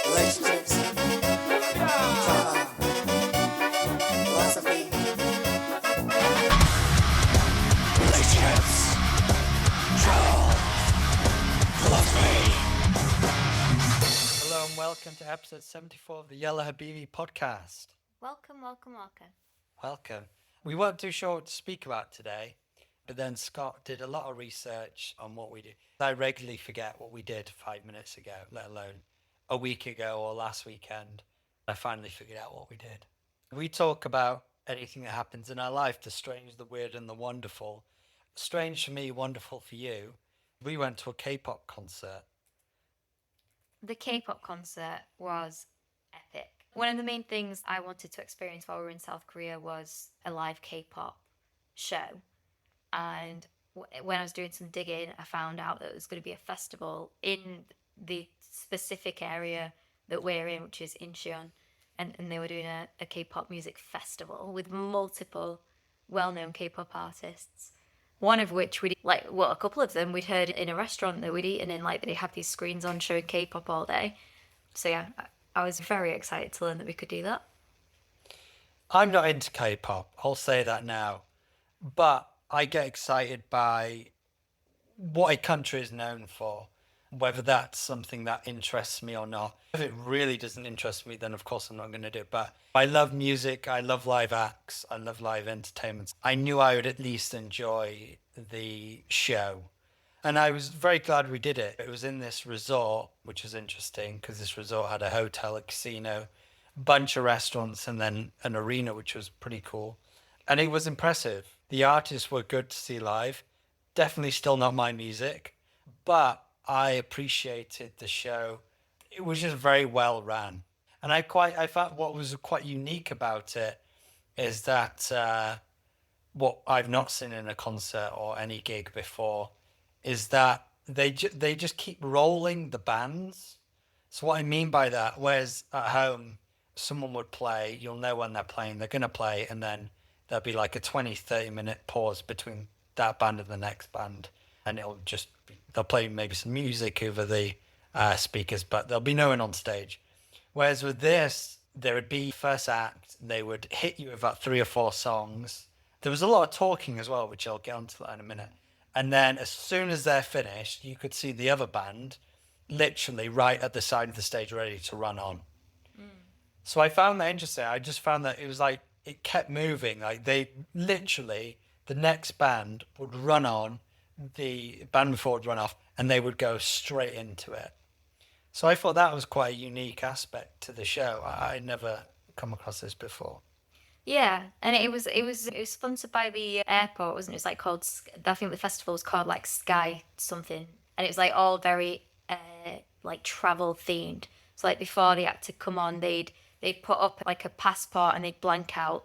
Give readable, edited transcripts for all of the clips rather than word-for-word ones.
relationships, trauma, philosophy. Relationships, trauma, philosophy. Hello and welcome to episode 74 of the Yalla Habibi podcast. Welcome. Welcome. We weren't too sure what to speak about today, but then Scott did a lot of research on what we do. I regularly forget what we did 5 minutes ago, let alone a week ago or last weekend. I finally figured out what we did. We talk about anything that happens in our life, the strange, the weird, and the wonderful. Strange for me, wonderful for you. We went to a K-pop concert. The K-pop concert was epic. One of the main things I wanted to experience while we were in South Korea was a live K-pop show. And when I was doing some digging, I found out that there was going to be a festival in the specific area that we're in, which is Incheon. And they were doing a K-pop music festival with multiple well-known K-pop artists. One of which a couple of them we'd heard in a restaurant that we'd eaten in, they have these screens on showing K-pop all day. So yeah, I was very excited to learn that we could do that. I'm not into K-pop, I'll say that now. But I get excited by what a country is known for, whether that's something that interests me or not. If it really doesn't interest me, then of course I'm not going to do it. But I love music, I love live acts, I love live entertainment. I knew I would at least enjoy the show. And I was very glad we did it. It was in this resort, which was interesting because this resort had a hotel, a casino, a bunch of restaurants, and then an arena, which was pretty cool. And it was impressive. The artists were good to see live. Definitely still not my music, but I appreciated the show. It was just very well ran. And I thought what was quite unique about it is that what I've not seen in a concert or any gig before is that they just keep rolling the bands. So what I mean by that, whereas at home, someone would play, you'll know when they're playing, they're going to play, and then there'll be like a 20, 30-minute pause between that band and the next band. And they'll play maybe some music over the speakers, but there'll be no one on stage. Whereas with this, there would be first act, they would hit you with about 3 or 4 songs. There was a lot of talking as well, which I'll get onto that in a minute. And then as soon as they're finished, you could see the other band literally right at the side of the stage ready to run on. So I found that interesting. I just found that it was like, it kept moving. Like they literally, the next band would run on, the band before would run off, and they would go straight into it. So I thought that was quite a unique aspect to the show. I'd never come across this before. Yeah, and it was sponsored by the airport, wasn't it? It was called, I think the festival was called Sky something, and it was all very travel themed. So before the act to come on, they'd put up a passport and they'd blank out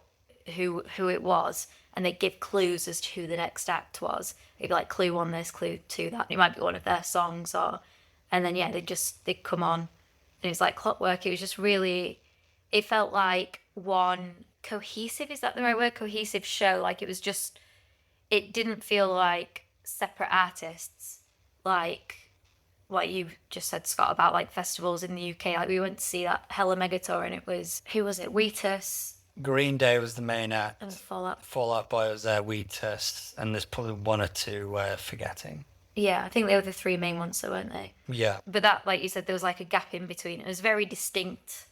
who it was, and they'd give clues as to who the next act was. It'd be clue 1 this, clue 2 that. It might be one of their songs, and then they'd come on, and it was like clockwork. It was just really, it felt like one cohesive, is that the right word? Cohesive show. It didn't feel like separate artists, like what you just said, Scott, about festivals in the UK. We went to see that Hella Mega Tour, and it was, who was it? Wheatus. Green Day was the main act. And Fall Out Boy was there, Wheatus, and there's probably 1 or 2 forgetting. Yeah, I think they were the 3 main ones, so weren't they? Yeah. But that, like you said, there was a gap in between. It was very distinct.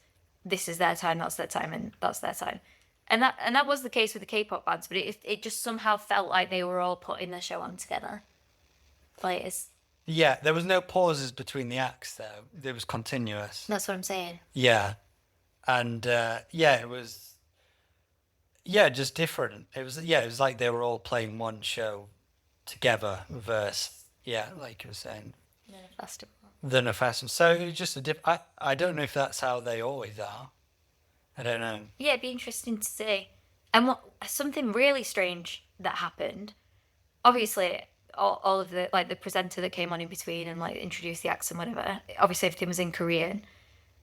This is their time, that's their time, and that's their time. And that was the case with the K-pop bands, but it just somehow felt like they were all putting their show on together. Yeah, there was no pauses between the acts, though. It was continuous. That's what I'm saying. Yeah. And, it was, just different. It was like they were all playing one show together versus, like you were saying. Than a festival. So it was just I don't know if that's how they always are. I don't know. Yeah, it'd be interesting to see. And something really strange that happened, obviously all of the the presenter that came on in between and introduced the acts and whatever, obviously everything was in Korean.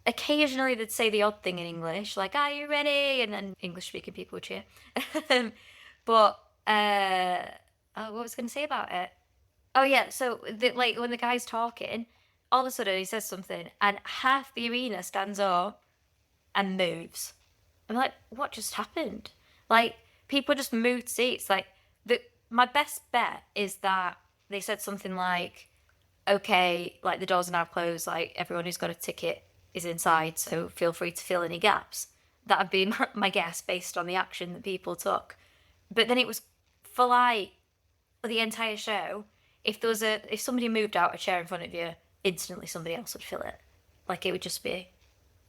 Occasionally they'd say the odd thing in English, are you ready? And then English speaking people would cheer. But what was I going to say about it? Oh yeah, so when the guy's talking, all of a sudden he says something and half the arena stands up and moves. I'm like, what just happened? Like, people just moved seats. Like, my best bet is that they said something like, okay, like the doors are now closed, like everyone who's got a ticket is inside, so feel free to fill any gaps. That would be my guess based on the action that people took. But then it was for like the entire show. If somebody moved out a chair in front of you, instantly somebody else would fill it. Like it would just be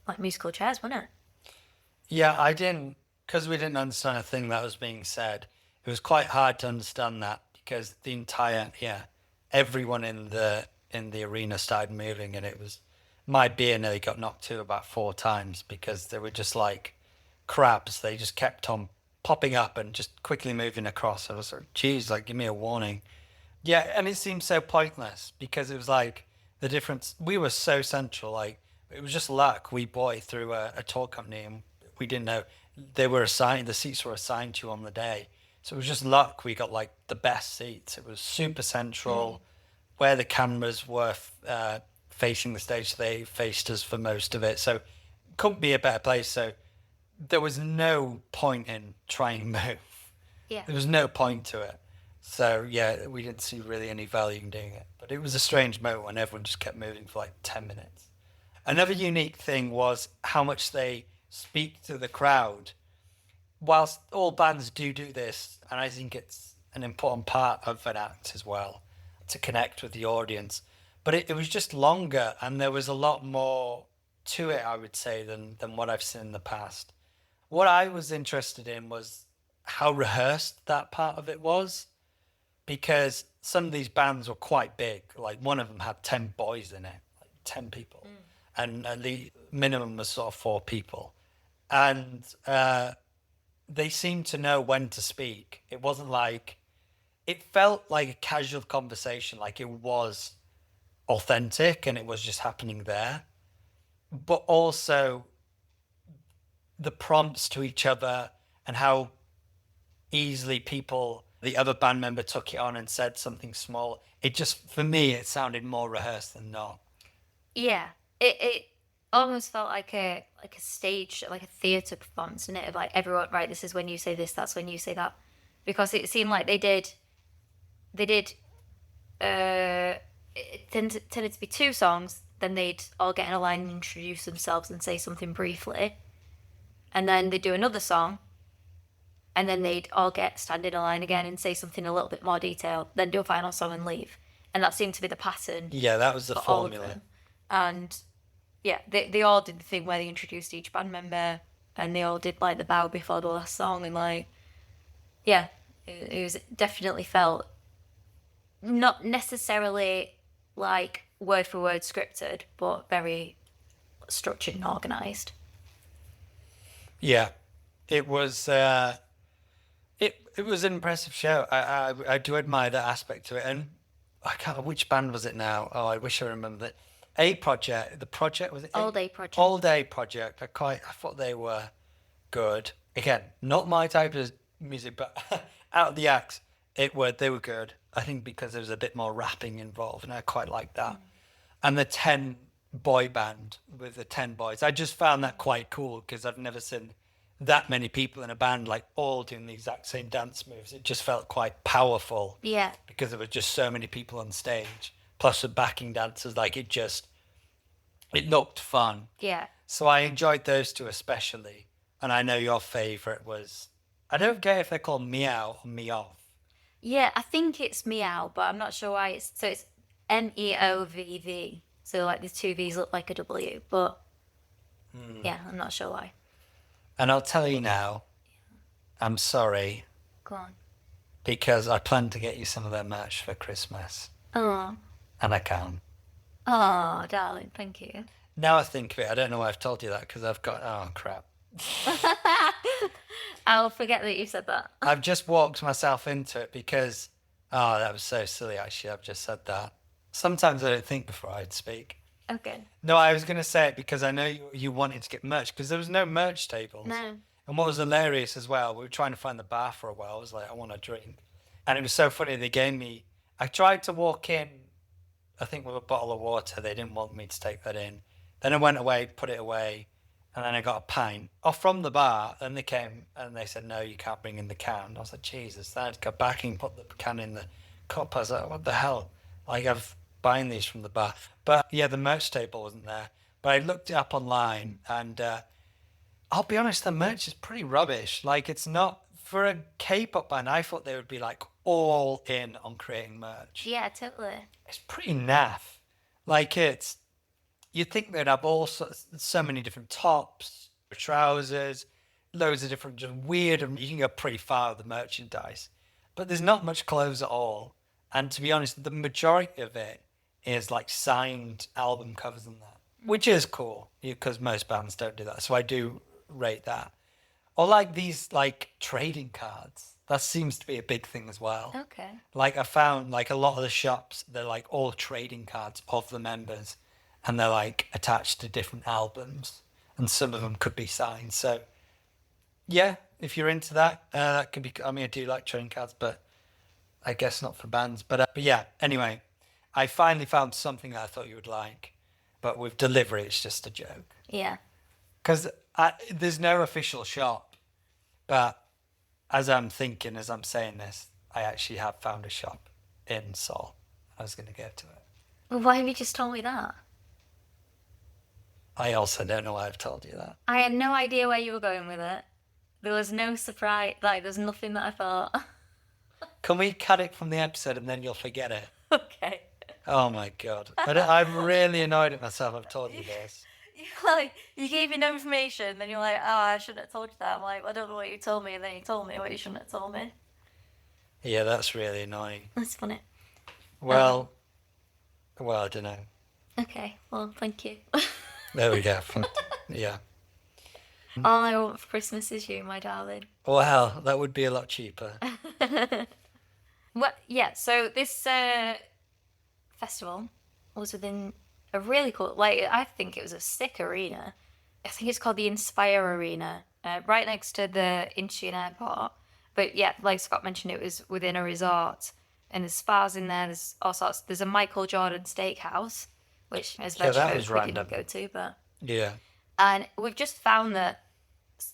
like musical chairs, wouldn't it? Yeah, because we didn't understand a thing that was being said. It was quite hard to understand that because everyone in the arena started moving, and it was my beer nearly got knocked to about 4 times because they were just like crabs. They just kept on popping up and just quickly moving across. I was like, geez, like give me a warning. Yeah, and it seemed so pointless because it was like the difference. We were so central, like it was just luck. We bought it through a tour company, and we didn't know the seats were assigned to you on the day. So it was just luck. We got like the best seats. It was super central, where the cameras were facing the stage. They faced us for most of it, so couldn't be a better place. So there was no point in trying to move. Yeah. There was no point to it. So yeah, we didn't see really any value in doing it. But it was a strange moment when everyone just kept moving for like 10 minutes. Another unique thing was how much they speak to the crowd. Whilst all bands do this, and I think it's an important part of an act as well, to connect with the audience. But it was just longer, and there was a lot more to it, I would say, than what I've seen in the past. What I was interested in was how rehearsed that part of it was, because some of these bands were quite big. Like one of them had 10 boys in it, like 10 people, and the minimum was sort of 4 people. And they seemed to know when to speak. It wasn't like, it felt like a casual conversation, like it was authentic and it was just happening there. But also the prompts to each other and how easily the other band member took it on and said something small. It just, for me, it sounded more rehearsed than not. Yeah. It almost felt like a stage, like a theatre performance, didn't it? Of like everyone, right, this is when you say this, that's when you say that. Because it seemed like it tended to be 2 songs, then they'd all get in a line and introduce themselves and say something briefly. And then they'd do another song, and then they'd all stand in a line again and say something a little bit more detailed, then do a final song and leave. And that seemed to be the pattern. Yeah, that was the formula. And yeah, they all did the thing where they introduced each band member, and they all did like the bow before the last song, and like, yeah, it was definitely felt not necessarily like word for word scripted, but very structured and organised. Yeah, it was it was an impressive show. I do admire that aspect to it. And I can't, which band was it now? Oh, I wish I remembered it. The project was it? All Day Project. All Day Project. I thought they were good. Again, not my type of music, but out of the acts, they were good. I think because there was a bit more rapping involved, and I quite liked that. And the 10 boy band with the 10 boys, I just found that quite cool because I've never seen that many people in a band like all doing the exact same dance moves. It just felt quite powerful. Yeah. Because there were just so many people on stage, plus the backing dancers. Like it looked fun. Yeah. So I enjoyed those 2 especially. And I know your favourite was, I don't care if they're called Meow or Meow. Yeah, I think it's Meow, but I'm not sure why it's MEOVV. So like the 2 V's look like a W, but yeah, I'm not sure why. And I'll tell you now, I'm sorry, Go on. because I plan to get you some of their merch for Christmas. Oh. And I can't. Oh, darling, thank you. Now I think of it, I don't know why I've told you that, because I've got, oh crap. I'll forget that you said that. I've just walked myself into it because, oh, that was so silly actually, I've just said that. Sometimes I don't think before I'd speak. Okay. No, I was going to say it because I know you wanted to get merch, because there was no merch tables. No. And what was hilarious as well, we were trying to find the bar for a while. I was like, I want a drink. And it was so funny, I tried to walk in I think with a bottle of water. They didn't want me to take that in. Then I went away, put it away, and then I got a pint off from the bar. Then they came and they said, no, you can't bring in the can. I was like, Jesus. Then I'd go back and put the can in the cup. I was like, what the hell? Like, I've buying these from the bar. But yeah, the merch table wasn't there. But I looked it up online, and I'll be honest, the merch is pretty rubbish. Like, it's not, for a K-pop band, I thought they would be like all in on creating merch. Yeah, totally. It's pretty naff. Like, it's, you'd think they'd have so many different tops, trousers, loads of different, just weird, and you can go pretty far with the merchandise. But there's not much clothes at all. And to be honest, the majority of it is like signed album covers and that, which is cool because most bands don't do that. So I do rate that. Or like these like trading cards. That seems to be a big thing as well. Okay. Like I found like a lot of the shops, they're like all trading cards of the members, and they're like attached to different albums, and some of them could be signed. So yeah, if you're into that, that could be. I mean, I do like trading cards, but I guess not for bands. But yeah. Anyway, I finally found something that I thought you would like, but with delivery, it's just a joke. Yeah. Because there's no official shop, but as I'm saying this, I actually have found a shop in Seoul. I was going to get to it. Well, why have you just told me that? I also don't know why I've told you that. I had no idea where you were going with it. There was no surprise. Like, there's nothing that I thought. Can we cut it from the episode and then you'll forget it? Okay. Oh my God. I'm really annoyed at myself. I've told you this. Like, you gave me no information, then you're like, oh, I shouldn't have told you that. I'm like, I don't know what you told me, and then you told me what you shouldn't have told me. Yeah, that's really annoying. That's funny. Well, I don't know. Okay, well, thank you. There we go. Yeah. All I want for Christmas is you, my darling. Well, that would be a lot cheaper. Well, yeah, so this festival was within a really cool, like, I think it was a sick arena. I think it's called the Inspire Arena, right next to the Incheon Airport. But yeah, like Scott mentioned, it was within a resort, and there's spas in there. There's all sorts. There's a Michael Jordan steakhouse, which as Yeah, that veg was folk we random. didn't go to, but Yeah. and we've just found that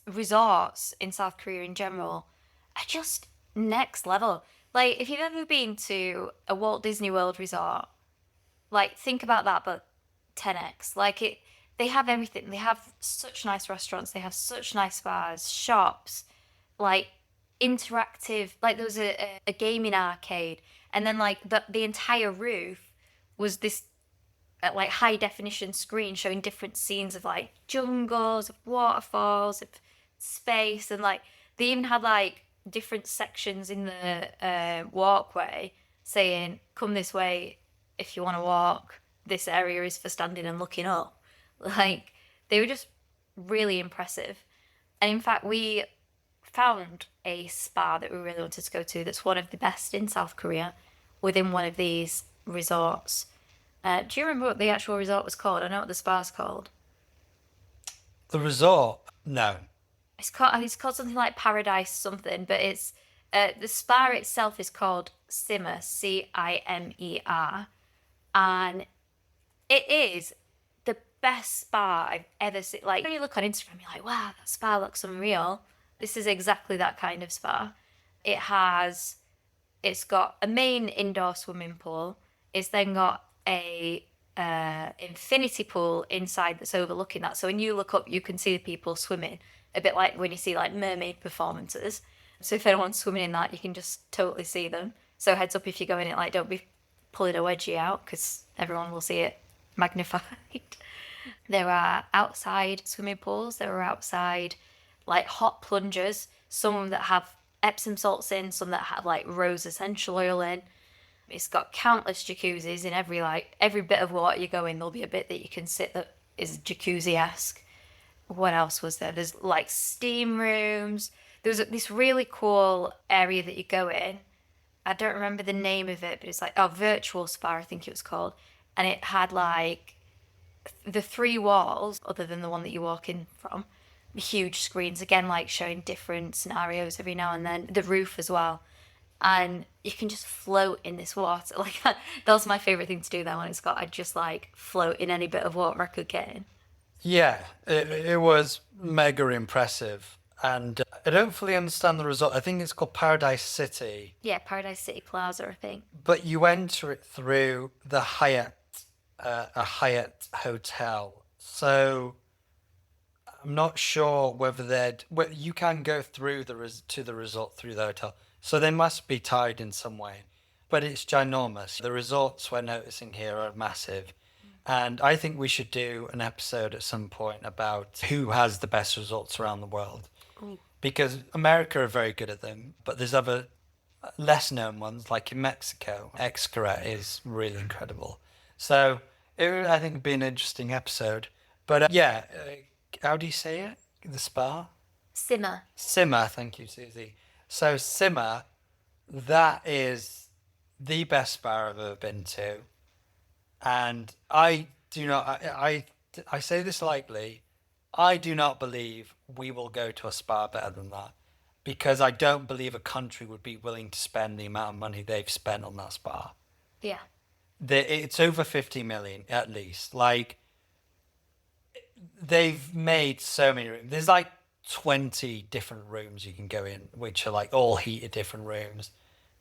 resorts in South Korea in general are just next level. Like, if you've ever been to a Walt Disney World resort, like, think about that, but 10x. Like, they have everything. They have such nice restaurants. They have such nice bars, shops, like, interactive. Like, there was a gaming arcade, and then, like, the entire roof was this like high definition screen showing different scenes of like jungles, of waterfalls, of space, and like they even had like different sections in the walkway saying, come this way if you want to walk, this area is for standing and looking up. Like, they were just really impressive. And in fact, we found a spa that we really wanted to go to that's one of the best in South Korea within one of these resorts. Do you remember what the actual resort was called? I know what the spa's called. The resort? No. It's called something like Paradise something, but it's the spa itself is called Simmer, Cimer, and it is the best spa I've ever seen. Like, when you look on Instagram, you're like, wow, that spa looks unreal. This is exactly that kind of spa. It's got a main indoor swimming pool. It's then got a infinity pool inside that's overlooking that. So when you look up, you can see the people swimming, a bit like when you see like mermaid performances. So if anyone's swimming in that, you can just totally see them. So heads up if you go in it, like, don't be pulling a wedgie out because everyone will see it magnified. There are outside swimming pools. There are outside like hot plungers. Some that have Epsom salts in, some that have like rose essential oil in. It's got countless jacuzzis in every bit of water you go in. There'll be a bit that you can sit that is jacuzzi-esque. What else was there? There's like steam rooms. There was this really cool area that you go in. I don't remember the name of it, but it's like, virtual spa, I think it was called. And it had like the three walls, other than the one that you walk in from, huge screens, again, like showing different scenarios every now and then. The roof as well. and you can just float in this water. Like that was my favorite thing to do then when it's got. I'd just like float in any bit of water I could get in. Yeah, it was mega impressive. And I don't fully understand the result. I think it's called Paradise City, Yeah, Paradise City Plaza, I think. but you enter it through the Hyatt, a Hyatt hotel. So I'm not sure whether you can go through to the resort through the hotel. So they must be tied in some way. But it's ginormous. The resorts we're noticing here are massive. And I think we should do an episode at some point about who has the best resorts around the world. Ooh. Because America are very good at them, but there's other less known ones, like in Mexico. Xcaret is really incredible. So I think it'd be an interesting episode. But yeah, how do you say it? The spa? Simmer. Simmer, thank you, Susie. So Simmer, that is the best spa I've ever been to. And I do not, I say this lightly, I do not believe we will go to a spa better than that, because I don't believe a country would be willing to spend the amount of money they've spent on that spa. Yeah. It's over 50 million at least. Like, they've made so many rooms. There's like 20 different rooms you can go in, which are like all heated different rooms,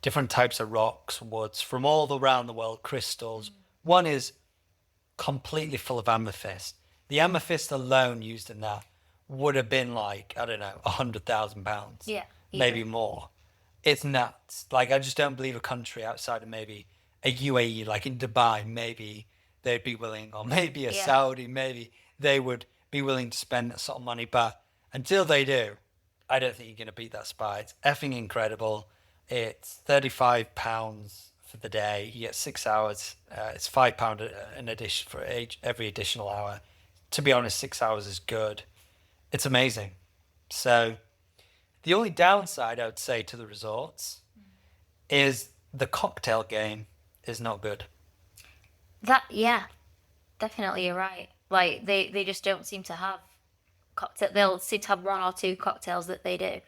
different types of rocks, woods from all around the world, crystals. One is completely full of amethyst. The amethyst alone used in that would have been like, I don't know, £100,000. Yeah. Maybe more. It's nuts. Like, I just don't believe a country outside of maybe a UAE, like in Dubai, maybe they'd be willing, or maybe a Yeah. Saudi, maybe they would be willing to spend that sort of money. But until they do, I don't think you're going to beat that spa. It's effing incredible. It's £35 for the day. You get 6 hours. It's £5 in addition for every additional hour. To be honest, 6 hours is good. It's amazing. So the only downside I would say to the resorts is the cocktail game is not good. Yeah, definitely you're right. Like they just don't seem to have cocktail. They'll seem to have one or two cocktails that they do,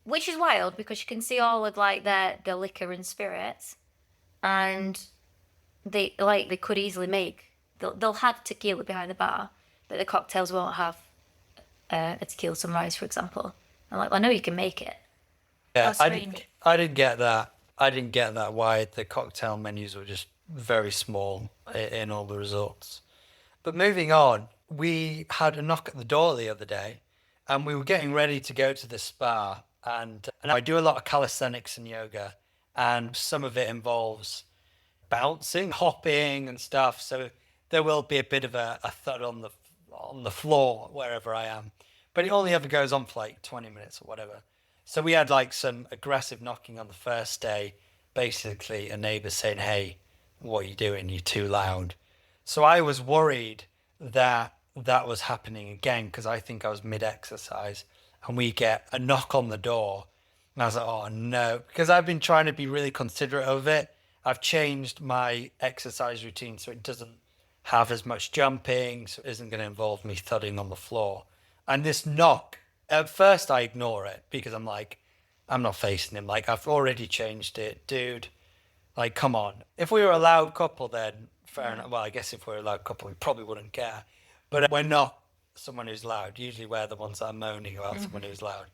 which is wild because you can see all of like their liquor and spirits, and they could easily make they'll have tequila behind the bar, but the cocktails won't have a tequila sunrise, for example. I'm like, I know you can make it. Yeah, That's strange. I didn't get that. I didn't get that why the cocktail menus were just very small in all the resorts. But moving on, we had a knock at the door the other day, and we were getting ready to go to the spa. And I do a lot of calisthenics and yoga, and some of it involves bouncing, hopping, and stuff. So there will be a bit of a thud on the floor wherever I am, but it only ever goes on for like 20 minutes or whatever. So we had like some aggressive knocking on the first day, basically a neighbour saying, "Hey, what are you doing? You're too loud." So I was worried that that was happening again because I think I was mid-exercise and we get a knock on the door. And I was like, oh no, because I've been trying to be really considerate of it. I've changed my exercise routine so it doesn't have as much jumping, so it isn't going to involve me thudding on the floor. And this knock, at first I ignore it because I'm like, I'm not facing him. Like, I've already changed it, dude. Like, come on. If we were a loud couple, then fair enough. Well, I guess if we were a loud couple, we probably wouldn't care. But we're not someone who's loud. Usually we're the ones that are moaning about someone who's loud.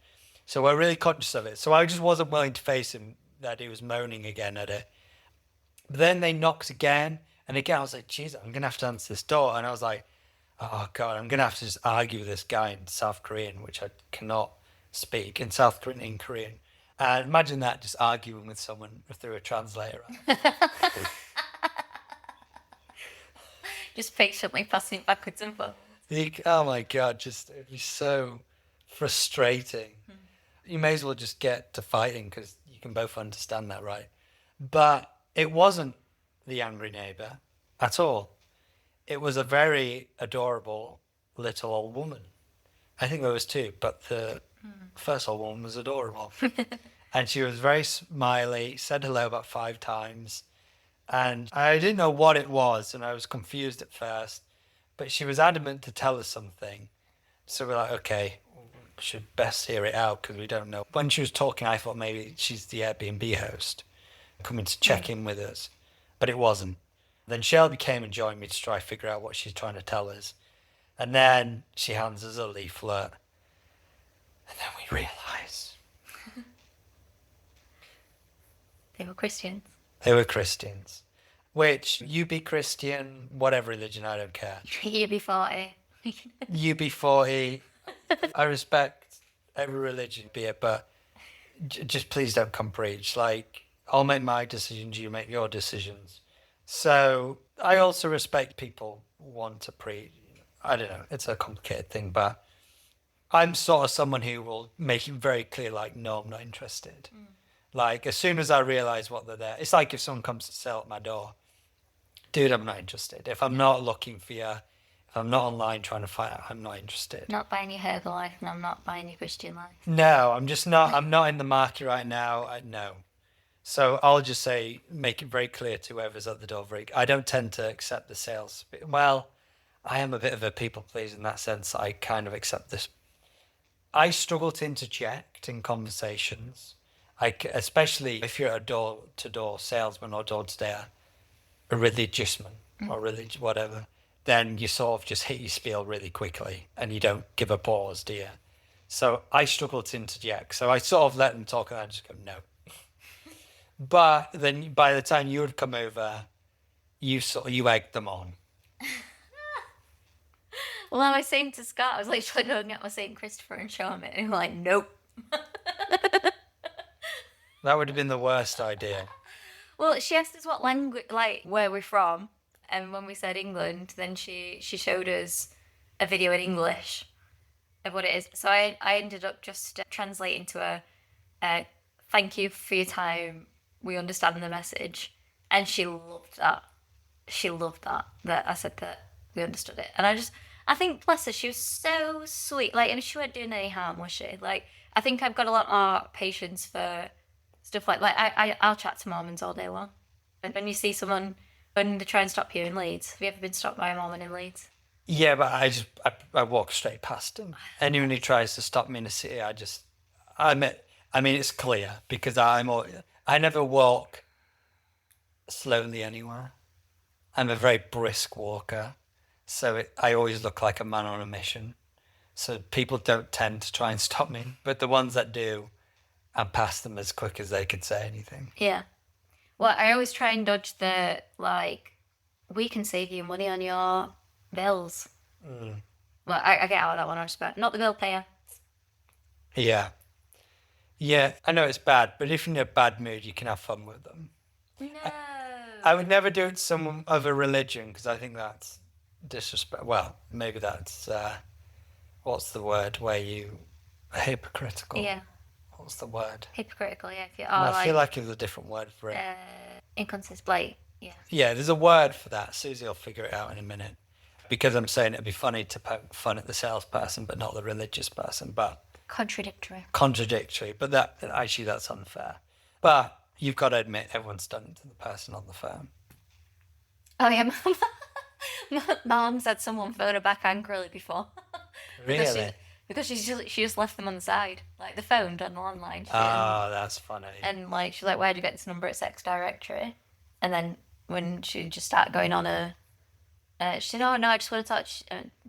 So we're really conscious of it. So I just wasn't willing to face him that he was moaning again at it. But then they knocked again. And again, I was like, geez, I'm going to have to answer this door. And I was like, oh, God, I'm going to have to just argue with this guy in South Korean, which I cannot speak, in South Korean, in Korean. And imagine that, just arguing with someone through a translator. Just patiently passing it backwards and forwards. Oh, my God, just it'd be so frustrating. You may as well just get to fighting because you can both understand that, right? But it wasn't the angry neighbour at all. It was a very adorable little old woman. I think there was two, but the first old woman was adorable. And she was very smiley, said hello about 5 times. And I didn't know what it was, and I was confused at first. But she was adamant to tell us something. So we're like, okay, we should best hear it out because we don't know. When she was talking, I thought maybe she's the Airbnb host. coming to check in with us, but it wasn't. Then Shelby came and joined me to try to figure out what she's trying to tell us. And then she hands us a leaflet. And then we realise They were Christians. they were Christians. Which, you be Christian, whatever religion, I don't care. You'd be 40. You be 40. I respect every religion, be it, but just please don't come preach. Like, I'll make my decisions, you make your decisions. So I also respect people who want to preach. I don't know, it's a complicated thing, but I'm sort of someone who will make it very clear, like, no, I'm not interested. Like, as soon as I realise what they're there, it's like if someone comes to sell at my door, dude, I'm not interested. If I'm not looking for you, if I'm not online trying to find out, I'm not interested. Not buying your Herbalife, and I'm not buying your Christian life. No, I'm just not. I'm not in the market right now. No. So I'll just say, make it very clear to whoever's at the door. I don't tend to accept the sales. Well, I am a bit of a people pleaser in that sense. I kind of accept this. I struggle to interject in conversations. Especially if you're a door-to-door salesman or door-to-door, a religious man or whatever, then you sort of just hit your spiel really quickly and you don't give a pause, do you? So I struggle to interject. So I sort of let them talk and I just go, no. But then by the time you would come over, you egged them on. Well, I was saying to Scott, I was literally going to get my St. Christopher and show him it. And he was like, nope. That would have been the worst idea. Well, she asked us what language, like, where we're from. And when we said England, then she showed us a video in English of what it is. So I ended up just translating to her, thank you for your time. We understand the message. And she loved that. She loved that I said that we understood it. And I think, bless her, she was so sweet. Like, and she wasn't doing any harm, was she? Like, I think I've got a lot more patience for stuff like I'll chat to Mormons all day long. And when you see someone, when they try and stop you in Leeds, have you ever been stopped by a Mormon in Leeds? Yeah, but I walk straight past him. Anyone who tries to stop me in the city, I mean, it's clear because I never walk slowly anywhere. I'm a very brisk walker, so I always look like a man on a mission. So people don't tend to try and stop me, but the ones that do, I pass them as quick as they could say anything. Yeah. Well, I always try and dodge the, like, we can save you money on your bills. Well, I get out of that one, I respect. Not the bill payer. Yeah. Yeah, I know it's bad, but if you're in a bad mood, you can have fun with them. No. I would never do it to someone of a religion because I think that's disrespect. Well, maybe that's, what's the word where you are hypocritical? Yeah. What's the word? Hypocritical, yeah. If you I feel like there's a different word for it. Inconsistent, like, yeah. Yeah, there's a word for that. Susie will figure it out in a minute. Because I'm saying it'd be funny to poke fun at the salesperson, but not the religious person. But Contradictory. But that's unfair. But you've got to admit, everyone's done it to the person on the phone. Oh, yeah. Mom's had someone phone her back angrily before. Really? Because she just left them on the side. Like, the phone on the landline. Oh, that's funny. And, like, she's like, where'd you get this number? It's sex directory. And then when she just started going on she said, oh, no, I just want to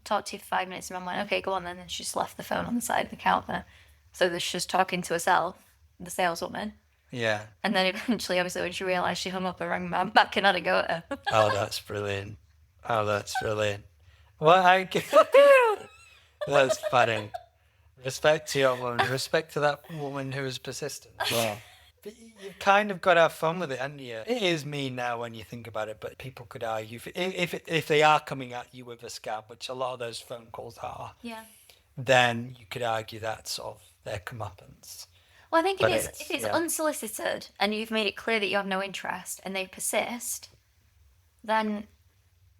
talk to you for 5 minutes. And I'm like, okay, go on then. And she just left the phone on the side of the counter. So that she's talking to herself, the saleswoman. Yeah. And then eventually, obviously, when she realised, she hung up and rang me back and had a go at her. Oh, that's brilliant. Well, that's funny. Respect to your woman. Respect to that woman who was persistent as well. But you've kind of got to have fun with it, haven't you? It is mean now when you think about it, but people could argue if they are coming at you with a scam, which a lot of those phone calls are. Yeah. Then you could argue that's sort of their comeuppance. Well, I think But if it's unsolicited and you've made it clear that you have no interest and they persist, then,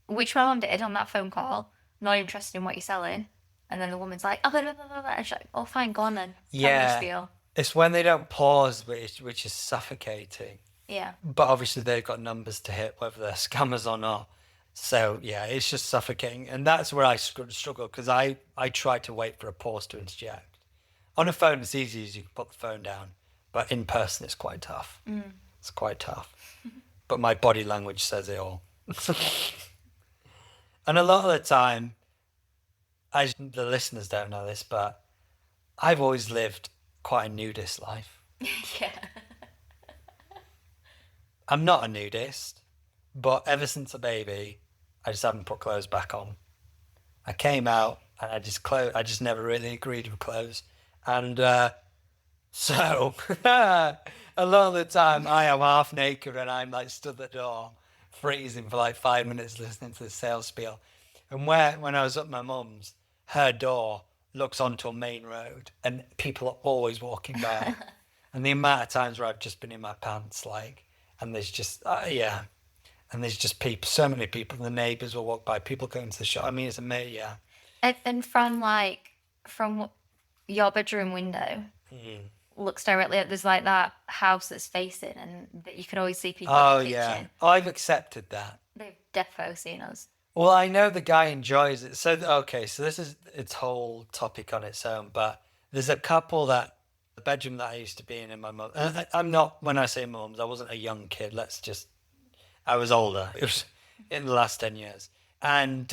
which my mum did on that phone call, not interested in what you're selling, and then the woman's like, oh, blah, blah, blah, blah, and she's like, oh, fine, go on then. Yeah. How do you feel? It's when they don't pause, which is suffocating. Yeah. But obviously they've got numbers to hit, whether they're scammers or not. So, yeah, it's just suffocating. And that's where I struggle, because I try to wait for a pause to interject. On a phone, it's easy as you can put the phone down. But in person, it's quite tough. It's quite tough. But my body language says it all. And a lot of the time, the listeners don't know this, but I've always lived quite a nudist life. Yeah. I'm not a nudist, but ever since a baby, I just haven't put clothes back on. I came out and I just never really agreed with clothes. And so a lot of the time I am half naked and I'm like stood at the door, freezing for like 5 minutes listening to the sales spiel. And when I was at my mum's, her door looks onto a main road and people are always walking by. And the amount of times where I've just been in my pants, like, and there's just, and there's just people, so many people, the neighbours will walk by, people going to the shop. I mean, it's amazing, yeah. And from your bedroom window, looks directly at, there's like that house that's facing, and that you can always see people Oh, in the yeah. kitchen. I've accepted that. They've defo seen us. Well, I know the guy enjoys it. So, okay, so this is its whole topic on its own, but there's a couple that, the bedroom that I used to be in my mum, and I'm not, when I say mum's, I wasn't a young kid, I was older. It was in the last 10 years. And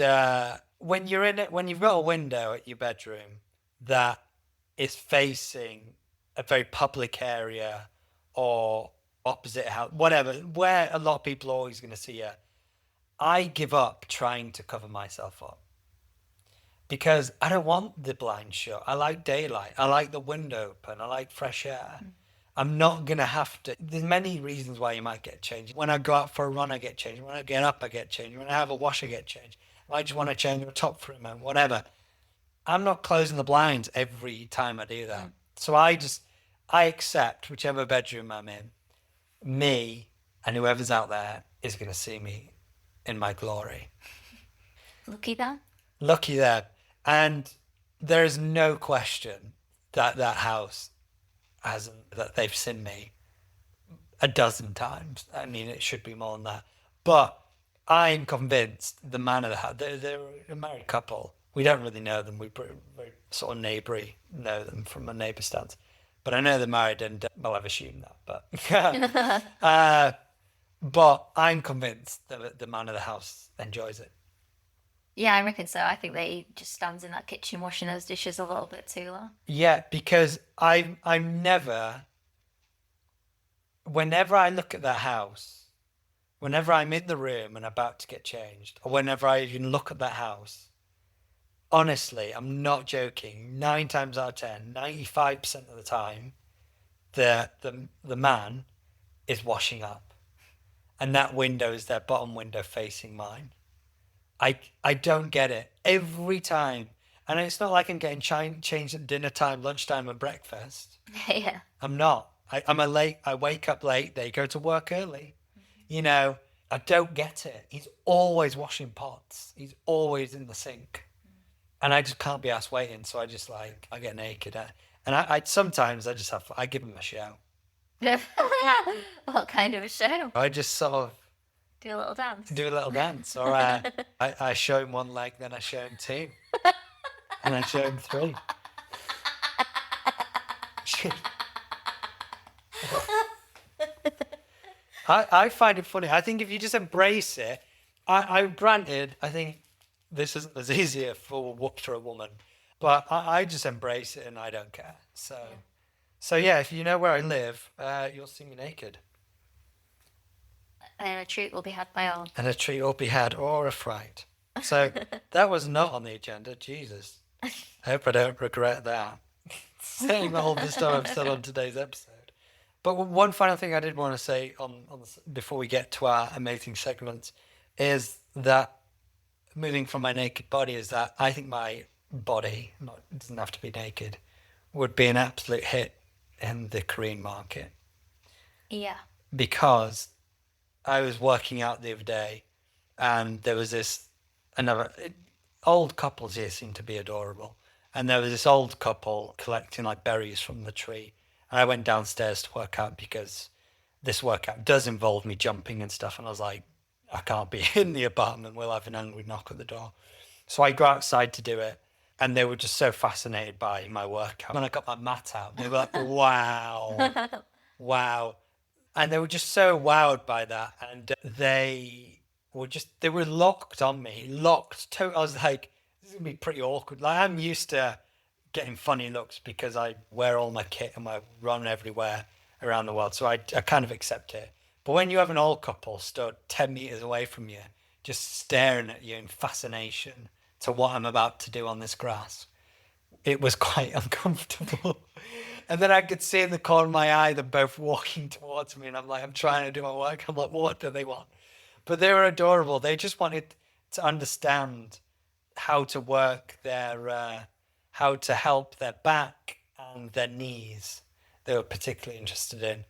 when you're in it, when you've got a window at your bedroom that is facing a very public area or opposite house, whatever, where a lot of people are always going to see you, I give up trying to cover myself up because I don't want the blind shut. I like daylight. I like the window open. I like fresh air. I'm not going to have to. There's many reasons why you might get changed. When I go out for a run, I get changed. When I get up, I get changed. When I have a wash, I get changed. I just want to change my top for a moment, whatever. I'm not closing the blinds every time I do that. So I accept whichever bedroom I'm in, me and whoever's out there is going to see me in my glory. Lucky that. Lucky them. And there is no question that that house that they've seen me a dozen times. I mean, it should be more than that. But I'm convinced the man of the house, they're a married couple. We don't really know them. We very sort of neighboury know them from a neighbour stance. But I know they're married and, well, I've assumed that. But I'm convinced that the man of the house enjoys it. Yeah, I reckon so. I think that he just stands in that kitchen washing those dishes a little bit too long. Yeah, because I'm never, whenever I look at that house, whenever I'm in the room and about to get changed, or whenever I even look at that house, honestly, I'm not joking, 9 times out of 10, 95% of the time, the man is washing up. And that window is their bottom window facing mine. I don't get it every time. And it's not like I'm getting changed at dinner time, lunchtime, and breakfast. Yeah. I'm not. I wake up late. They go to work early. You know, I don't get it. He's always washing pots. He's always in the sink. And I just can't be asked waiting. So I get naked. And I sometimes I give him a show. What kind of a show? I just sort of Do a little dance. do a little dance. Or I show him one leg, then I show him 2. And I show him 3. I find it funny. I think if you just embrace it, granted, I think this isn't as easier for a woman, but I just embrace it and I don't care. So yeah, if you know where I live, you'll see me naked. And a treat will be had by all. And a treat will be had or a fright. So that was not on the agenda. Jesus. I hope I don't regret that. Saying all this stuff I've said on today's episode. But one final thing I did want to say before we get to our amazing segments is that moving from my naked body is that I think my body, it doesn't have to be naked, would be an absolute hit in the Korean market. Yeah. Because I was working out the other day and there was old couples here seem to be adorable. And there was this old couple collecting like berries from the tree. And I went downstairs to work out because this workout does involve me jumping and stuff. And I was like, I can't be in the apartment. We'll have an angry knock at the door. So I go outside to do it. And they were just so fascinated by my workout. When I got my mat out, they were like, wow, wow. And they were just so wowed by that. And they were locked on me, locked. I was like, this is going to be pretty awkward. Like, I'm used to getting funny looks because I wear all my kit and I run everywhere around the world. So I kind of accept it. But when you have an old couple stood 10 meters away from you, just staring at you in fascination to what I'm about to do on this grass, it was quite uncomfortable. And then I could see in the corner of my eye them both walking towards me, and I'm trying to do my work. I'm like, what do they want? But they were adorable. They just wanted to understand how to work how to help their back and their knees. They were particularly interested in.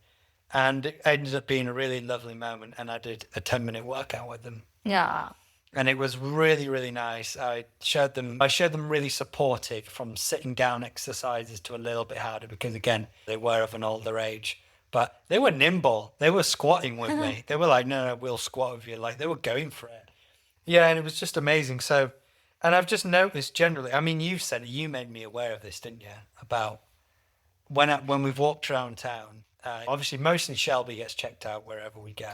And it ended up being a really lovely moment. And I did a 10-minute workout with them. Yeah. And it was really, really nice. I showed them really supportive, from sitting down exercises to a little bit harder, because again, they were of an older age. But they were nimble. They were squatting with me. They were like, no, we'll squat with you. Like, they were going for it. Yeah, and it was just amazing. So, and I've just noticed generally, I mean, you said, you made me aware of this, didn't you? About when we've walked around town, obviously mostly Shelby gets checked out wherever we go.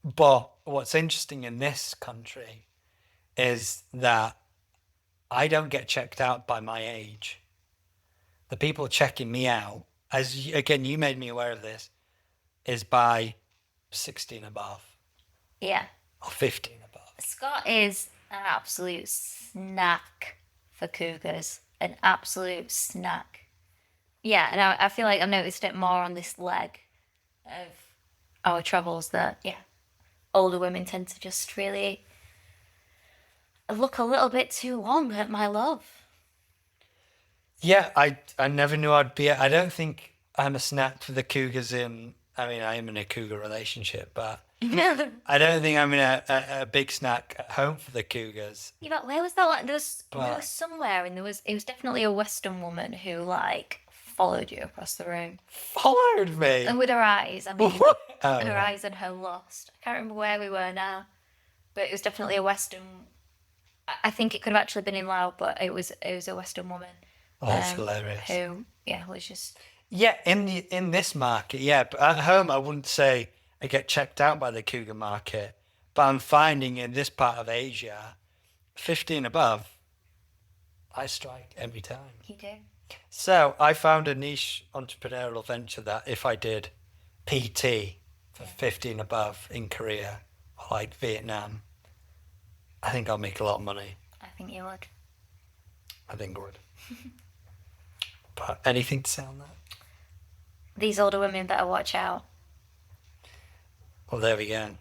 But what's interesting in this country is that I don't get checked out by my age. The people checking me out, again, you made me aware of this, is by 16 above. Yeah. Or 15 above. Scott is an absolute snack for cougars. An absolute snack. Yeah, and I feel like I've noticed it more on this leg of our travels that, yeah, older women tend to just really look a little bit too long at my love. Yeah, I never knew I'd be. I don't think I'm a snack for the cougars I mean, I am in a cougar relationship, but I don't think I'm in a big snack at home for the cougars. Yeah, but where was that one? There was somewhere, and it was definitely a Western woman who, like, followed you across the room. Followed me? And with her eyes, I mean, Oh, her eyes and her lust. I can't remember where we were now, but it was definitely a Western. I think it could have actually been in Laos, but it was a Western woman. Oh, that's hilarious. Who, yeah, was just... Yeah, in this market, yeah. But at home, I wouldn't say I get checked out by the cougar market. But I'm finding in this part of Asia, 15 above, I strike every time. You do. So I found a niche entrepreneurial venture that if I did PT for 15 above in Korea, or like Vietnam, I think I'll make a lot of money. I think you would. I think I would. But anything to say on that? These older women better watch out. Well, there we go.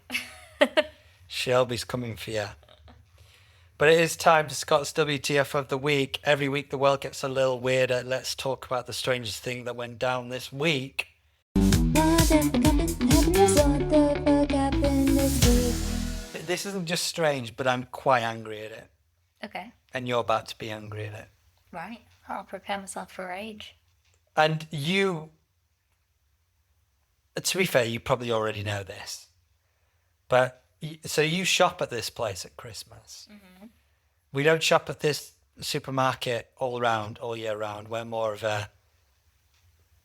Shelby's coming for you. But it is time for Scott's WTF of the week. Every week the world gets a little weirder. Let's talk about the strangest thing that went down this week. This isn't just strange, but I'm quite angry at it. Okay. And you're about to be angry at it. Right. I'll prepare myself for rage. And you, to be fair, you probably already know this. But, so you shop at this place at Christmas. Mm-hmm. We don't shop at this supermarket all year round. We're more of a...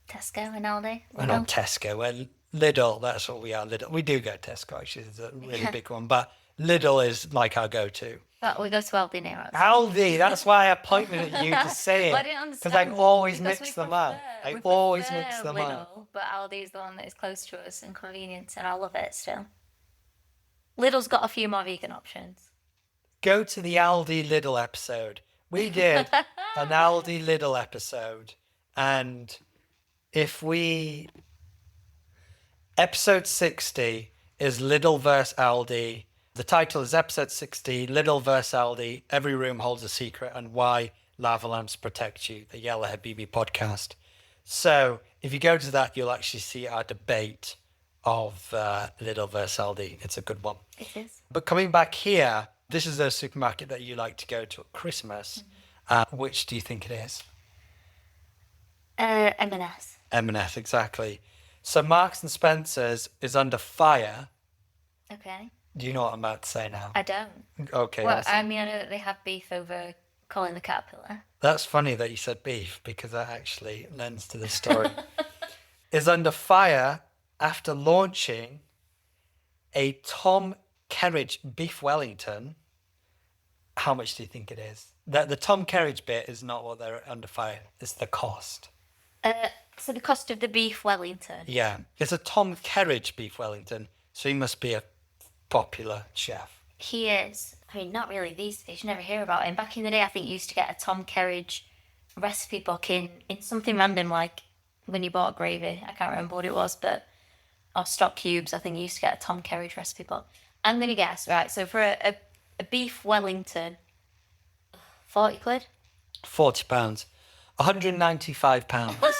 Tesco and Aldi? We're not Tesco, we're Lidl, that's what we are, Lidl. We do go to Tesco, actually, it's a really big one. But Lidl is like our go-to. But we go to Aldi near us. Aldi, that's why I pointed at you to say it. Well, I didn't understand. Because I always Because mix we them up. prefer- I we always prefer mix them up. Lidl, but Aldi is the one that is close to us and convenient, and I love it still. Lidl's got a few more vegan options. Go to the Aldi Lidl episode. We did an Aldi Lidl episode. And episode 60 is Lidl vs Aldi. The title is episode 60, Lidl vs Aldi, Every Room Holds a Secret, and Why Lava Lamps Protect You, the Yalla Habibi podcast. So if you go to that, you'll actually see our debate of Lidl vs Aldi. It's a good one. It is. But coming back here, this is a supermarket that you like to go to at Christmas. Mm-hmm. Which do you think it is? M&S. M&S, exactly. So Marks and Spencer's is under fire. Okay. Do you know what I'm about to say now? I don't. Okay. Well, I mean, I know that they have beef over Colin the Caterpillar. That's funny that you said beef, because that actually lends to the story. Is under fire after launching a Tom Kerridge beef Wellington. How much do you think it is? The Tom Kerridge bit is not what they're under fire. It's the cost. So the cost of the beef Wellington. Yeah. It's a Tom Kerridge beef Wellington, so he must be a popular chef. He is. I mean, not really these days. You never hear about him. Back in the day, I think you used to get a Tom Kerridge recipe book in something random, like when you bought gravy. I can't remember what it was, but or stock cubes. I think you used to get a Tom Kerridge recipe book. I'm gonna guess, right? So for a beef Wellington, 40 quid. £40. £195.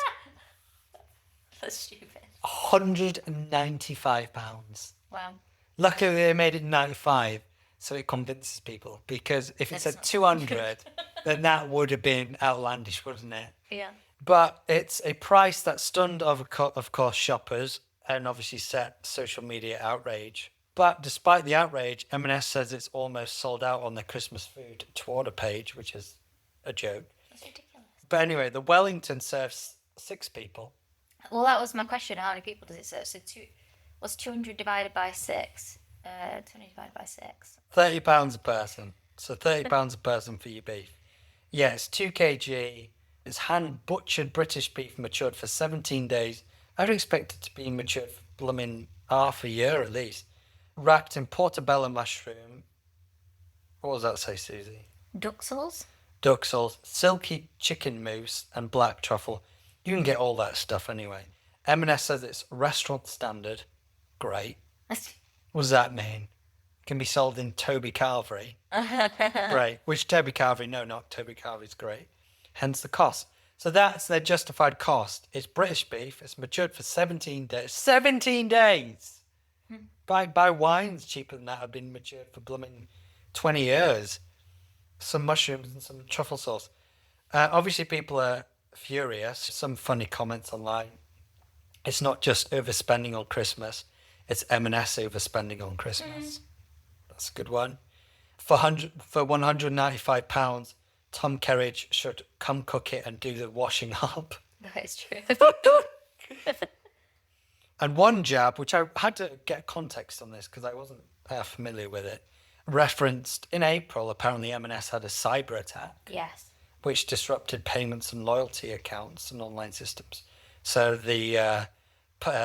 That's stupid. £195. Wow. Luckily, they made it 95, so it convinces people. Because if it said not 200, then that would have been outlandish, wouldn't it? Yeah. But it's a price that stunned, of course, shoppers and obviously set social media outrage. But despite the outrage, M&S says it's almost sold out on their Christmas food to order page, which is a joke. That's ridiculous. But anyway, the Wellington serves 6 people. Well, that was my question. How many people does it serve? So what's 200 divided by 6? 200 divided by 6. £30 a person. So £30 a person for your beef. Yeah, it's 2 kg. It's hand-butchered British beef matured for 17 days. I'd expect it to be matured for blooming half a year at least. Wrapped in portobello mushroom. What does that say, Susie? Duck sauce? Duck sauce, silky chicken mousse, and black truffle. You can get all that stuff anyway. M&S says it's restaurant standard. Great. What does that mean? It can be sold in Toby Carvery. Great. Which Toby Carvery? No, not Toby Carvery's great. Hence the cost. So that's their justified cost. It's British beef. It's matured for 17 days. 17 days! Buy wines cheaper than that have been matured for blooming 20 years. Some mushrooms and some truffle sauce. Obviously, people are furious. Some funny comments online. It's not just overspending on Christmas. It's M&S overspending on Christmas. That's a good one. For £195, Tom Kerridge should come cook it and do the washing up. That is true. And one jab, which I had to get context on this because I wasn't familiar with it, referenced in April, apparently M&S had a cyber attack. Yes. Which disrupted payments and loyalty accounts and online systems. So the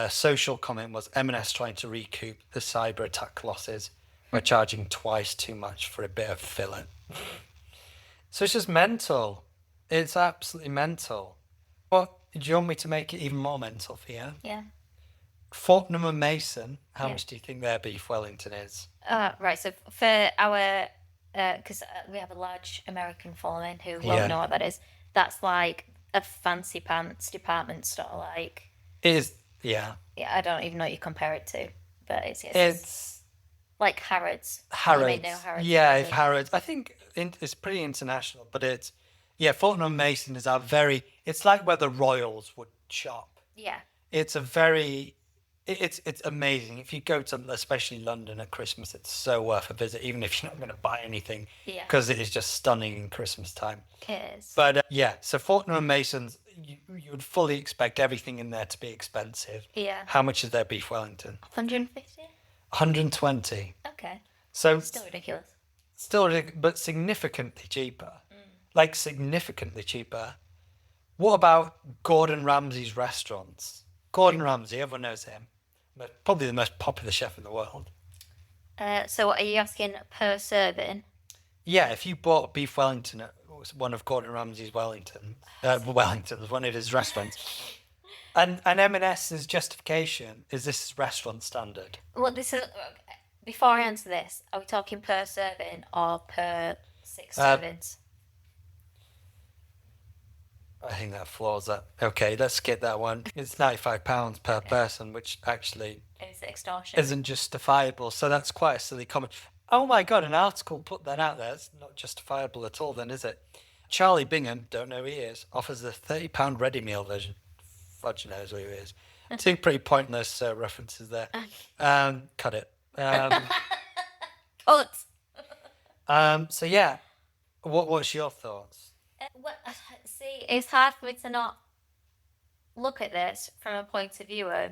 social comment was M&S trying to recoup the cyber attack losses by charging twice too much for a bit of filler. So it's just mental. It's absolutely mental. Well, do you want me to make it even more mental for you? Yeah. Fortnum and Mason, how much do you think their beef Wellington is? Right, so for our, because we have a large American following who won't know what that is, that's like a fancy pants department store, like. It is, yeah. Yeah, I don't even know what you compare it to, but it's like Harrods. Harrods. You may know Harrods. Yeah, if Harrods. I think it's pretty international, but it's, Fortnum and Mason is it's like where the royals would shop. Yeah. It's a very, it's amazing. If you go to, especially London at Christmas, it's so worth a visit, even if you're not going to buy anything. Yeah. Because it is just stunning in Christmas time. It is. But so Fortnum and Mason's, you would fully expect everything in there to be expensive. Yeah. How much is their beef Wellington? 150? 120. Okay. So Still ridiculous. but significantly cheaper. Like significantly cheaper. What about Gordon Ramsay's restaurants? Gordon Ramsay, everyone knows him. But probably the most popular chef in the world. So what are you asking per serving? Yeah, if you bought beef Wellington at one of Gordon Ramsay's Wellingtons, one of his restaurants, and M&S's justification is this is restaurant standard. Well, this is, before I answer this, are we talking per serving or per 6 servings? I think that floors that. Okay, let's skip that one. It's £95 per person, which actually It's extortion. isn't justifiable. So that's quite a silly comment. Oh my God, an article put that out there. It's not justifiable at all then, is it? Charlie Bingham, don't know who he is, offers the £30 ready meal version. Fudge knows who he is. Two pretty pointless references there. Cut it. Cut! So yeah, what's your thoughts? See, it's hard for me to not look at this from a point of view of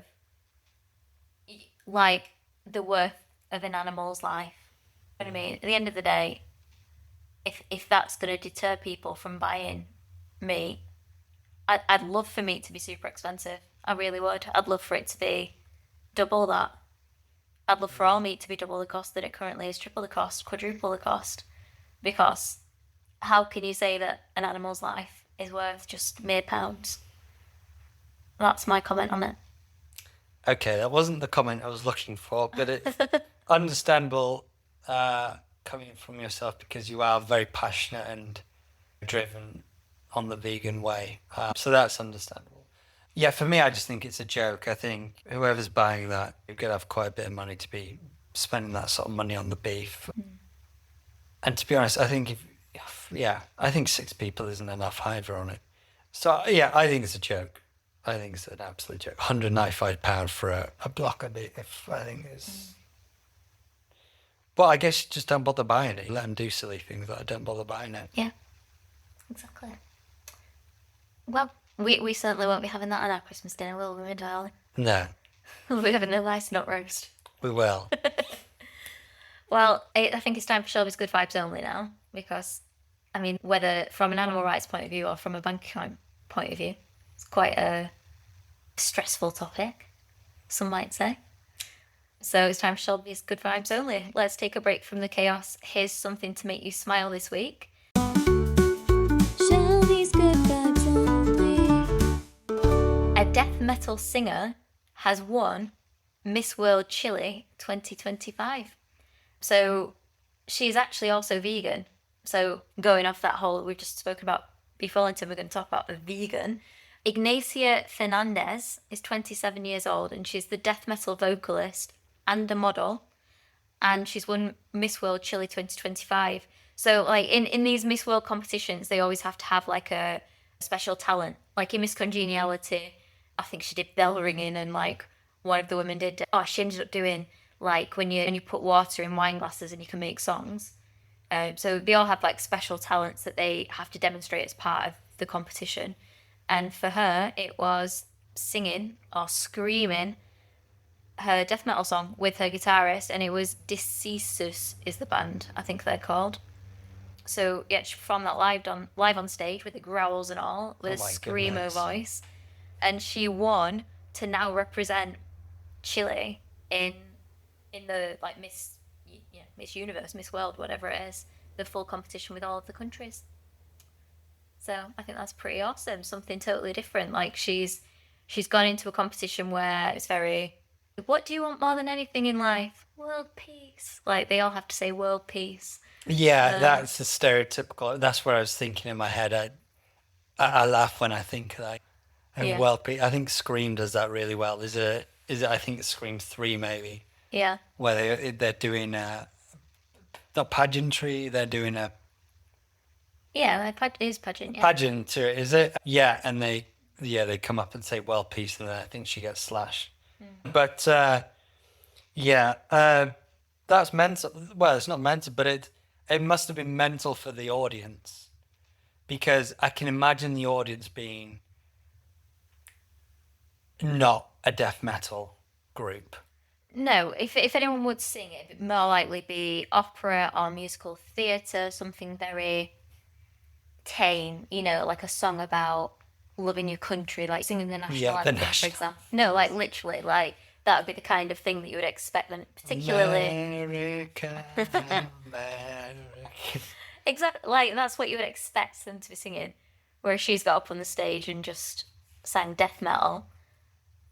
like the worth of an animal's life. You know what I mean? At the end of the day, if that's going to deter people from buying meat, I'd love for meat to be super expensive. I really would. I'd love for it to be double that. I'd love for all meat to be double the cost that it currently is, triple the cost, quadruple the cost. Because how can you say that an animal's life is worth just mere pounds? That's my comment on it. Okay, that wasn't the comment I was looking for, but it's understandable coming from yourself because you are very passionate and driven on the vegan way. So that's understandable. Yeah, for me, I just think it's a joke. I think whoever's buying that, you're going to have quite a bit of money to be spending that sort of money on the beef. And to be honest, I think I think 6 people isn't enough either on it. So yeah, I think it's a joke. I think it's an absolute joke. £195 for a block of beef, I think is. Well, I guess you just don't bother buying it. You let them do silly things that I don't bother buying it. Yeah, exactly. Well, we certainly won't be having that on our Christmas dinner, will we, darling? No, We'll be having a nice nut roast. we will. Well, I think it's time for Shelby's Good Vibes Only now, because, I mean, whether from an animal rights point of view or from a bank account point of view, it's quite a stressful topic, some might say. So it's time for Shelby's Good Vibes Only. Let's take a break from the chaos. Here's something to make you smile this week. Shelby's Good Vibes Only. A death metal singer has won Miss World Chile 2025. So she's actually also vegan. So going off that whole we've just spoken about beef Wellington, we're going to talk about a vegan. Ignacia Fernandez is 27 years old and she's the death metal vocalist and a model. And she's won Miss World Chile 2025. So like in these Miss World competitions, they always have to have like a special talent. Like in Miss Congeniality, I think she did bell ringing and like one of the women did, she ended up doing like when you put water in wine glasses and you can make songs. So they all have like special talents that they have to demonstrate as part of the competition. And for her, it was singing or screaming her death metal song with her guitarist, and it was Deceasus is the band, I think they're called. So yeah, she performed that live on stage with the growls and all, with a screamo goodness. voice. And she won to now represent Chile in the like Miss Universe, Miss World, whatever it is, the full competition with all of the countries. So I think that's pretty awesome. Something totally different. Like she's gone into a competition where it's very, what do you want more than anything in life? World peace. Like they all have to say world peace. Yeah, that's a stereotypical. That's what I was thinking in my head. I laugh when I think that. And Yeah. well, I think Scream does that really well. Is it? I think it's Scream 3 maybe, Yeah. where they're doing not pageantry. They're doing a Yeah, it is pageant. Yeah. pageant. Is it? Yeah, and they come up and say well peace, and then I think she gets slashed. But that's mental. Well, it's not mental, but it must have been mental for the audience, because I can imagine the audience being not a death metal group. No, if anyone would sing it, it'd more likely be opera or musical theatre, something very tame, like a song about loving your country, like singing the national Yeah, the anthem, for national- example. No, like literally, like that would be the kind of thing that you would expect them, particularly. America, America. Exactly, like that's what you would expect them to be singing. Whereas she's got up on the stage and just sang death metal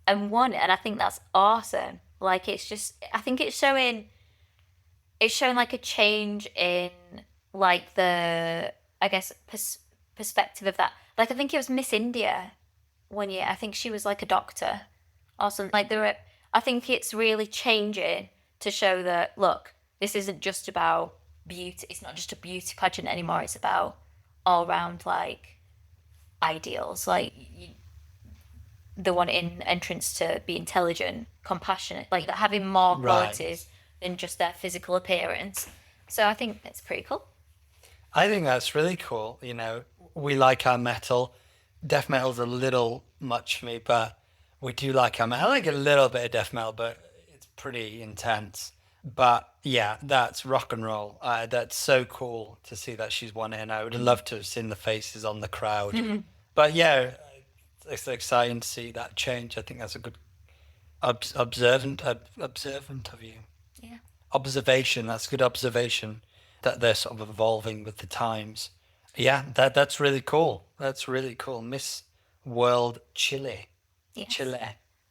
and won it, and I think that's awesome. Like it's just, I think it's showing like a change in like the, I guess, perspective of that. Like I think it was Miss India one year. I think she was like a doctor or something. Like I think it's really changing to show that, look, this isn't just about beauty. It's not just a beauty pageant anymore. It's about all round like ideals. Like the one in entrance to be intelligent, compassionate, like having more qualities than just their physical appearance. So I think it's pretty cool. I think that's really cool. We like our metal. Death metal's a little much for me, but we do like our metal. I like a little bit of death metal, but it's pretty intense. But yeah, that's rock and roll. That's so cool to see that she's won it, and I would love to have seen the faces on the crowd. But yeah, it's exciting to see that change. I think that's a good observant of you. Yeah. Observation. That's good observation that they're sort of evolving with the times. Yeah, that's really cool. That's really cool. Miss World Chile. Yes. Chile.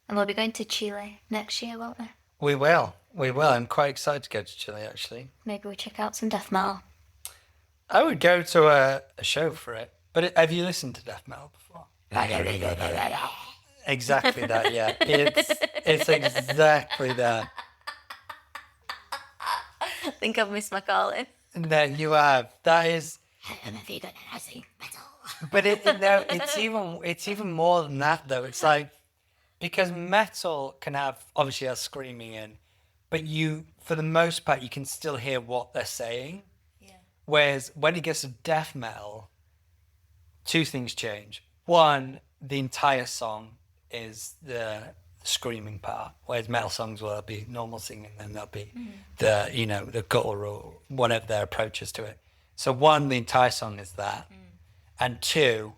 And we'll be going to Chile next year, won't we? We will. We will. I'm quite excited to go to Chile, actually. Maybe we check out some death metal. I would go to a show for it. But have you listened to death metal before? Exactly that, yeah. It's exactly that. I think I've missed my calling. No, you have. That is. I'm a vegan and I sing metal. But it's even more than that, though. It's like, because metal can have, obviously has screaming in, but for the most part, you can still hear what they're saying. Yeah. Whereas when it gets to death metal, two things change. One, the entire song is the screaming part, whereas metal songs will be normal singing, and there'll be the gutter or whatever their approach is to it. So one, the entire song is that, and two,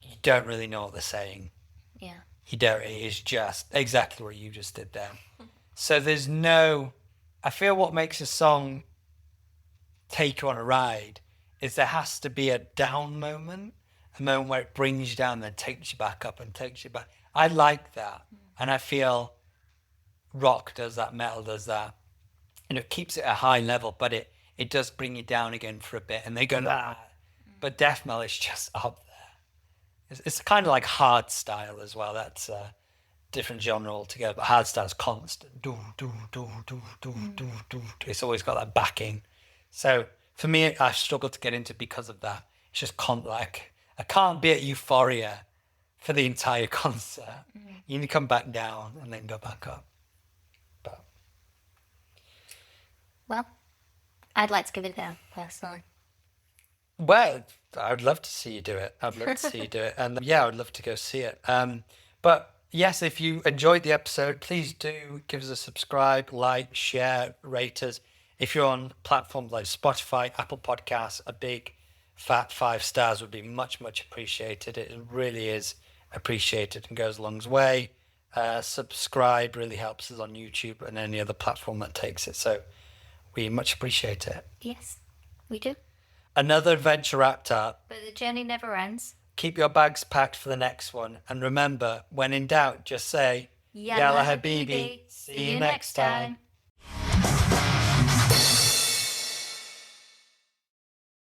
you don't really know what they're saying. Yeah. You don't. It is just exactly what you just did there. So there's no. I feel what makes a song take you on a ride is there has to be a down moment, a moment where it brings you down, then takes you back up and takes you back. I like that, and I feel rock does that, metal does that, and it keeps it at a high level, but it does bring you down again for a bit, and they go But death metal is just up there. It's kind of like hard style as well. That's a different genre altogether. But hard style is constant. Do, do, do, do, do, do, do. It's always got that backing. So for me, I struggle to get into because of that. It's just like I can't be at euphoria for the entire concert. You need to come back down and then go back up. But Well, I'd like to give it a go, personally. well, I would love to see you do it. I'd love to see you do it. And yeah, I would love to go see it. But yes, if you enjoyed the episode, please do give us a subscribe, like, share, rate us. If you're on platforms like Spotify, Apple Podcasts, a big fat 5 stars would be much, much appreciated. It really is appreciated and goes a long way. Subscribe really helps us on YouTube and any other platform that takes it. So we much appreciate it. Yes, we do. Another adventure wrapped up. But the journey never ends. Keep your bags packed for the next one. And remember, when in doubt, just say, Yalla Habibi. See you next time.